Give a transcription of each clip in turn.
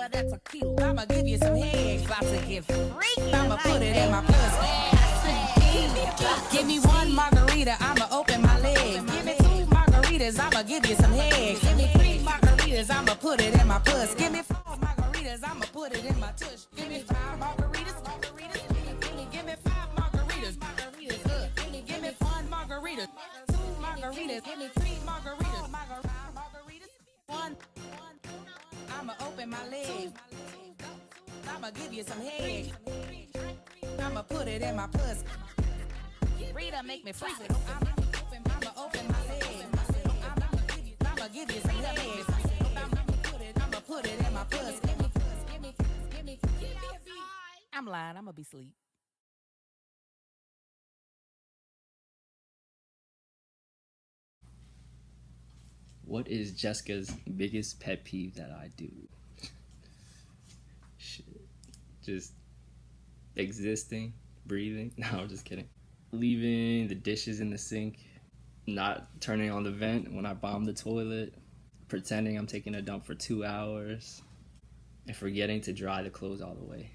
but that's a kilo. I'ma give you some head, about to get freaky. I'ma put it in my pussy. Give me one margarita, I'ma open my legs. Give me two margaritas, I'ma give you some head. Give me three margaritas, I'ma put it in my puss. Give me four margaritas, I'ma put it in my tush. Give me five margaritas, give me five margaritas, give me one margarita, two margaritas, give me three margaritas, one. I'ma open my legs, I'ma give you some head, I'ma put it in my puss. Rita make me freak it. I'ma open my legs, I'ma give you some head, I'ma put it in my puss. I'm lying, I'ma be asleep. What is Jessica's biggest pet peeve that I do? Shit. Just existing, breathing. No, I'm just kidding. Leaving the dishes in the sink, not turning on the vent when I bomb the toilet, pretending I'm taking a dump for 2 hours, and forgetting to dry the clothes all the way.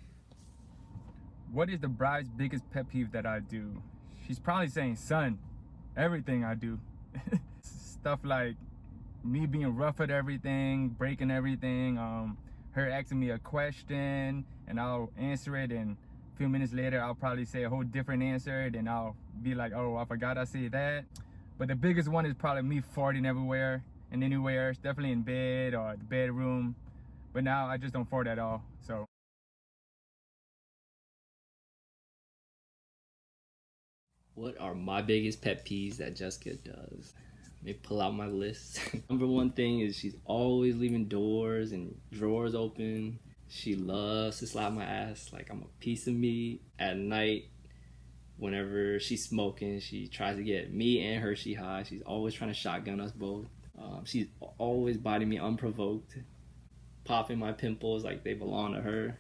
What is the bride's biggest pet peeve that I do? She's probably saying, son, everything I do. Stuff like me being rough at everything, breaking everything, her asking me a question and I'll answer it, and a few minutes later I'll probably say a whole different answer, then I'll be like, oh, I forgot I said that. But the biggest one is probably me farting everywhere and anywhere, definitely in bed or the bedroom. But now I just don't fart at all, so. What are my biggest pet peeves that Jessica does? Let me pull out my list. Number one thing is she's always leaving doors and drawers open. She loves to slap my ass like I'm a piece of meat. At night, whenever she's smoking, she tries to get me and Hershey high. She's always trying to shotgun us both. She's always biting me unprovoked, popping my pimples like they belong to her.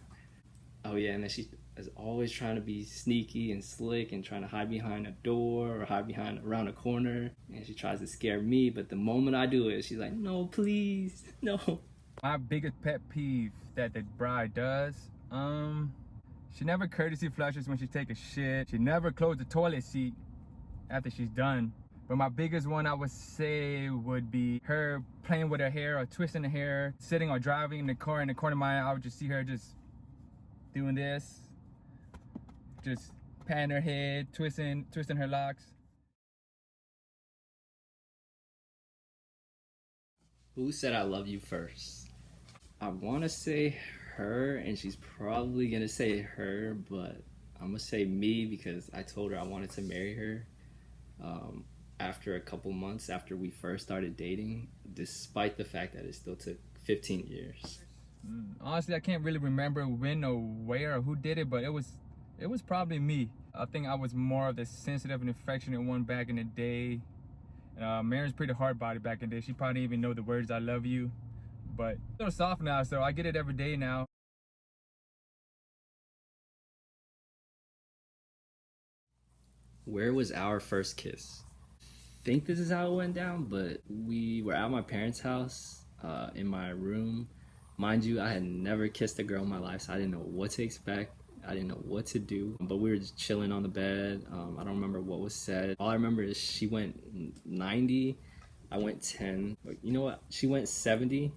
Oh yeah, and then she is always trying to be sneaky and slick and trying to hide behind a door or hide behind around a corner. And she tries to scare me, but the moment I do it, she's like, no, please, no. My biggest pet peeve that the bride does, she never courtesy flushes when she take a shit. She never closes the toilet seat after she's done. But my biggest one I would say would be her playing with her hair or twisting her hair, sitting or driving in the car. In the corner of my eye, I would just see her just doing this, just patting her head, twisting her locks. Who said I love you first? I want to say her, and she's probably going to say her, but I'm going to say me because I told her I wanted to marry her after a couple months after we first started dating, despite the fact that it still took 15 years. Honestly, I can't really remember when or where or who did it, but it was probably me. I think I was more of the sensitive and affectionate one back in the day. Mary's pretty hard body back in the day. She probably didn't even know the words I love you, but I'm a little soft now, so I get it every day now. Where was our first kiss? I think this is how it went down, but we were at my parents' house in my room. Mind you, I had never kissed a girl in my life, so I didn't know what to expect. I didn't know what to do, but we were just chilling on the bed. I don't remember what was said. All I remember is she went 90, I went 10. But you know what? She went 70,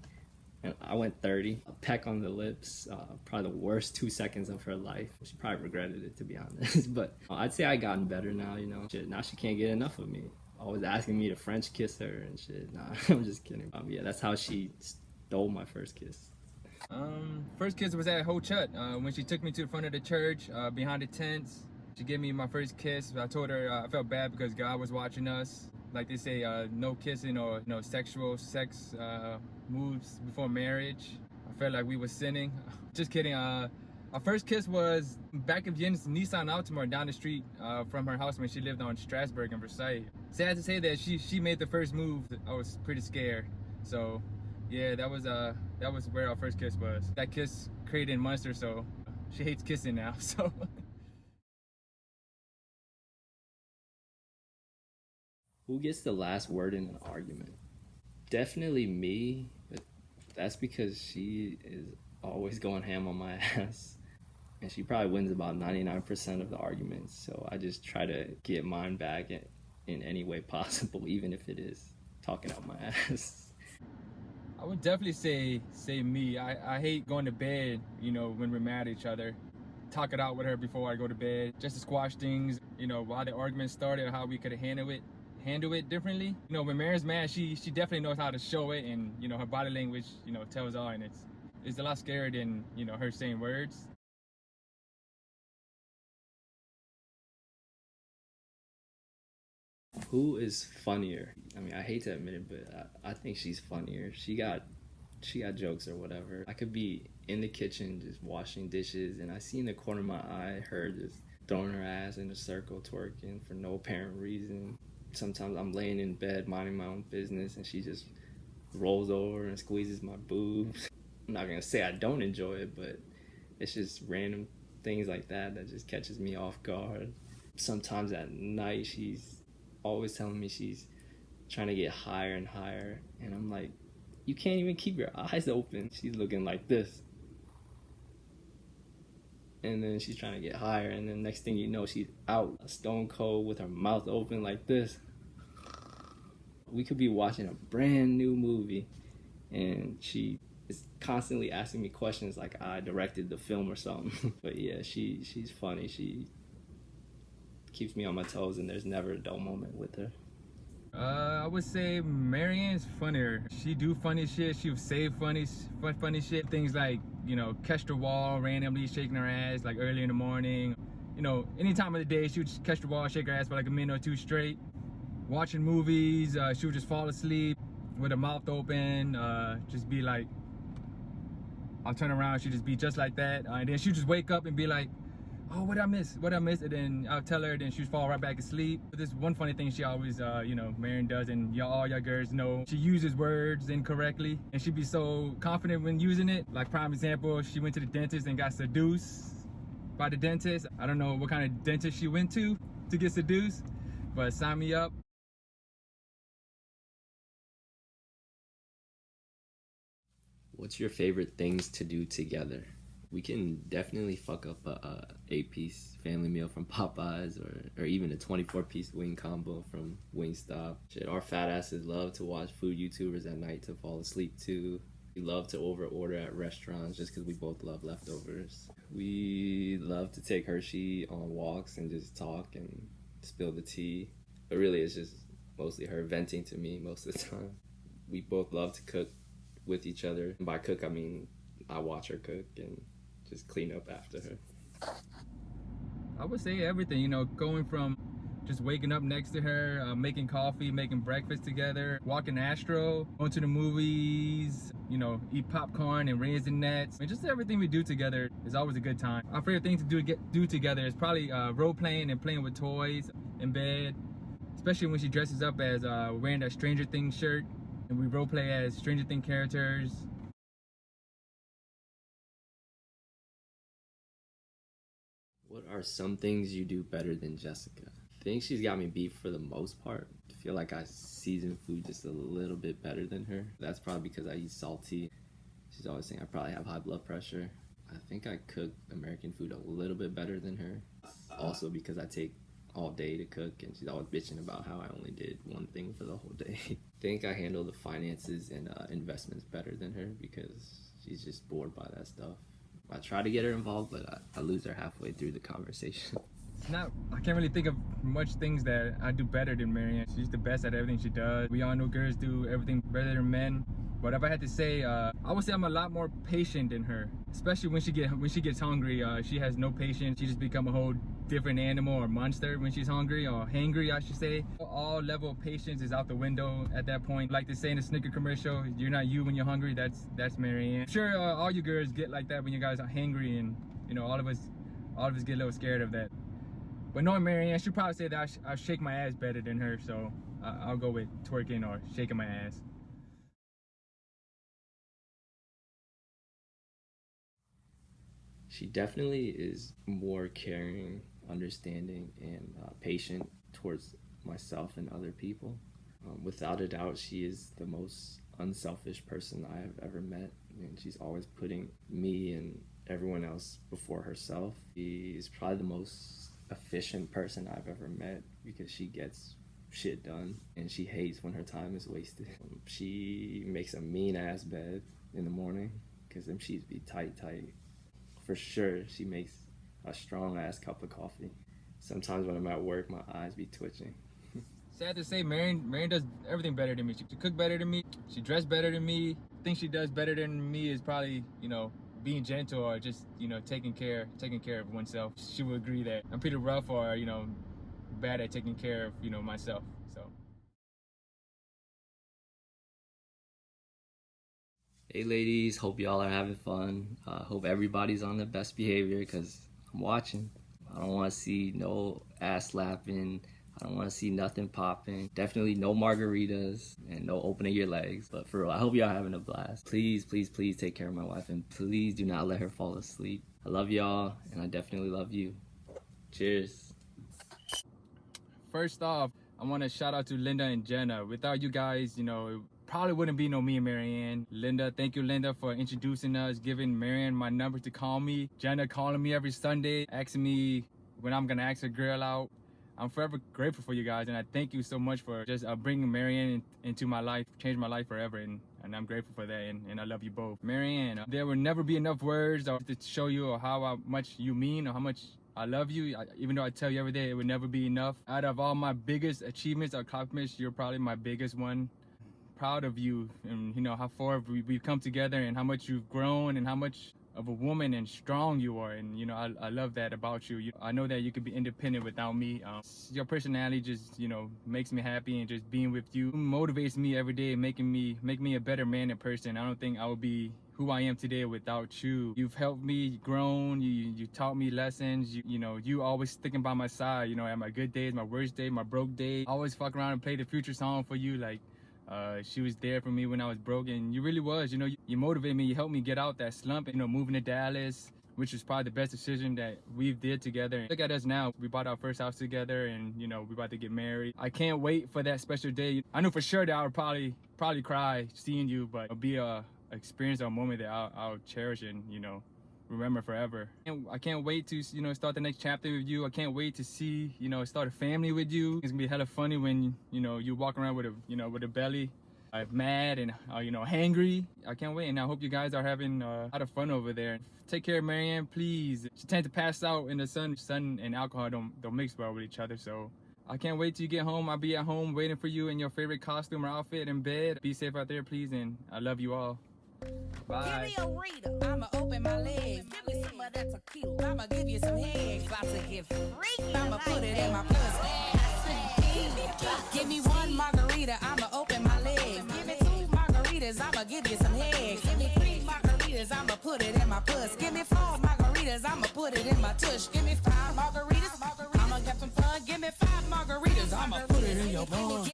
and I went 30. A peck on the lips, probably the worst 2 seconds of her life. She probably regretted it, to be honest. But I'd say I've gotten better now, you know. Shit, now she can't get enough of me. Always asking me to French kiss her and shit. Nah, I'm just kidding. Yeah, that's how she stole my first kiss. First kiss was at Ho Chut when she took me to the front of the church behind the tents. She gave me my first kiss. I told her I felt bad because God was watching us. Like they say, no kissing or sexual sex moves before marriage. I felt like we were sinning. Just kidding. Our first kiss was back of Jen's Nissan Altima down the street from her house when she lived on Strasbourg in Versailles. Sad to say that she made the first move. I was pretty scared. So yeah, that was where our first kiss was. That kiss created Munster, so she hates kissing now. So. Who gets the last word in an argument? Definitely me, but that's because she is always going ham on my ass. And she probably wins about 99% of the arguments. So I just try to get mine back in any way possible, even if it is talking out my ass. I would definitely say me. I hate going to bed, when we're mad at each other. Talk it out with her before I go to bed, just to squash things, why the argument started, or how we could handle it differently. When Mary's mad, she definitely knows how to show it, and her body language, tells all, and it's a lot scarier than her saying words. Who is funnier? I mean, I hate to admit it, but I think she's funnier. She got jokes or whatever. I could be in the kitchen just washing dishes, and I see in the corner of my eye her just throwing her ass in a circle, twerking for no apparent reason. Sometimes I'm laying in bed minding my own business, and she just rolls over and squeezes my boobs. I'm not gonna say I don't enjoy it, but it's just random things like that just catches me off guard. Sometimes at night she's always telling me she's trying to get higher and higher, and I'm like, you can't even keep your eyes open. She's looking like this, and then she's trying to get higher, and then next thing you know, she's out stone cold with her mouth open like this. We could be watching a brand new movie, and she is constantly asking me questions like I directed the film or something. But yeah, she's funny. She keeps me on my toes, and there's never a dull moment with her. I would say Marianne's funnier. She do funny shit. She would say funny shit. Things like, catch the wall randomly shaking her ass like early in the morning. Any time of the day, she would just catch the wall, shake her ass for like a minute or two straight. Watching movies, she would just fall asleep with her mouth open, just be like, I'll turn around, she'd just be just like that. And then she'd just wake up and be like, oh, what I miss? And then I'll tell her, then she'd fall right back asleep. But this one funny thing she always, Marianne does, and all y'all girls know, she uses words incorrectly, and she'd be so confident when using it. Like, prime example, she went to the dentist and got seduced by the dentist. I don't know what kind of dentist she went to get seduced, but sign me up. What's your favorite things to do together? We can definitely fuck up a 8-piece family meal from Popeyes, or even a 24-piece wing combo from Wingstop. Shit, our fat asses love to watch food YouTubers at night to fall asleep to. We love to over-order at restaurants just because we both love leftovers. We love to take Hershey on walks and just talk and spill the tea. But really, it's just mostly her venting to me most of the time. We both love to cook with each other. And by cook, I mean I watch her cook and just clean up after her. I would say everything, going from just waking up next to her, making coffee, making breakfast together, walking Astro, going to the movies, eat popcorn and Raisinets. And just everything we do together is always a good time. Our favorite thing to do together is probably role playing and playing with toys in bed, especially when she dresses up as wearing that Stranger Things shirt, and we role play as Stranger Things characters. What are some things you do better than Jessica? I think she's got me beat for the most part. I feel like I season food just a little bit better than her. That's probably because I eat salty. She's always saying I probably have high blood pressure. I think I cook American food a little bit better than her. Also because I take all day to cook, and she's always bitching about how I only did one thing for the whole day. I think I handle the finances and investments better than her because she's just bored by that stuff. I try to get her involved, but I lose her halfway through the conversation. I can't really think of much things that I do better than Marianne. She's the best at everything she does. We all know girls do everything better than men. But if I had to say, I would say I'm a lot more patient than her. Especially when she gets hungry, she has no patience. She just become a whole different animal or monster when she's hungry, or hangry, I should say. All level of patience is out the window at that point. Like they say in the Snicker commercial, you're not you when you're hungry. That's Marianne. I'm sure all you girls get like that when you guys are hangry, and all of us get a little scared of that. But knowing Marianne, she'll probably say that I shake my ass better than her, so I'll go with twerking or shaking my ass. She definitely is more caring, understanding, and patient towards myself and other people. Without a doubt, she is the most unselfish person I have ever met. And she's always putting me and everyone else before herself. She's probably the most efficient person I've ever met because she gets shit done and she hates when her time is wasted. She makes a mean ass bed in the morning because them sheets be tight. For sure, she makes a strong ass cup of coffee. Sometimes when I'm at work, my eyes be twitching. Sad to say, Marion does everything better than me. She cook better than me. She dress better than me. Thing she does better than me is probably, being gentle or just, taking care of oneself. She would agree that I'm pretty rough or, bad at taking care of, myself. So. Hey ladies, hope y'all are having fun. Hope everybody's on their best behavior because I'm watching. I don't want to see no ass slapping. I don't want to see nothing popping. Definitely no margaritas and no opening your legs. But for real, I hope y'all having a blast. Please, please, please take care of my wife and please do not let her fall asleep. I love y'all and I definitely love you. Cheers. First off, I want to shout out to Linda and Jenna. Without you guys, it probably wouldn't be no me and Marianne. Linda, thank you, Linda, for introducing us, giving Marianne my number to call me. Jenna calling me every Sunday, asking me when I'm gonna ask a girl out. I'm forever grateful for you guys, and I thank you so much for just bringing Marianne into my life, changed my life forever, and I'm grateful for that, and I love you both. Marianne, there will never be enough words to show you how much you mean or how much I love you. Even though I tell you every day, it would never be enough. Out of all my biggest achievements or accomplishments, you're probably my biggest one. Proud of you, and how far we've come together, and how much you've grown, and how much of a woman and strong you are, and I love that about you. I know that you could be independent without me. Your personality just makes me happy, and just being with you motivates me every day, make me a better man and person. I don't think I would be who I am today without you. You've helped me grown. You taught me lessons. You always sticking by my side. At my good days, my worst day, my broke day. I always fuck around and play the Future song for you, like. She was there for me when I was broke, and you really was. You motivated me. You helped me get out that slump. Moving to Dallas, which was probably the best decision that we've did together. Look at us now. We bought our first house together, and we're about to get married. I can't wait for that special day. I know for sure that I would probably cry seeing you, but it'll be a experience or a moment that I'll cherish and remember forever. And I can't wait to start the next chapter with you. I can't wait to see start a family with you. It's gonna be hella funny when you walk around with a belly mad and hangry. I can't wait, and I hope you guys are having a lot of fun over there. Take care of Marianne, please. She tends to pass out in the sun. Sun and alcohol don't mix well with each other, so I can't wait till you get home. I'll be at home waiting for you in your favorite costume or outfit in bed. Be safe out there, please, and I love you all. Bye. Give me a Rita, I'ma open my legs. Give me some of that tequila, I'ma give you some head. About to get freaky, I'ma put it in my pussy. Give me one margarita, I'ma open my legs. Give me two margaritas, I'ma give you some head. Give me three margaritas, I'ma put it in my puss. Give me four margaritas, I'ma put it in my tush. Give me five margaritas, I'ma get some fun. Give me five margaritas, I'ma put it in your bun.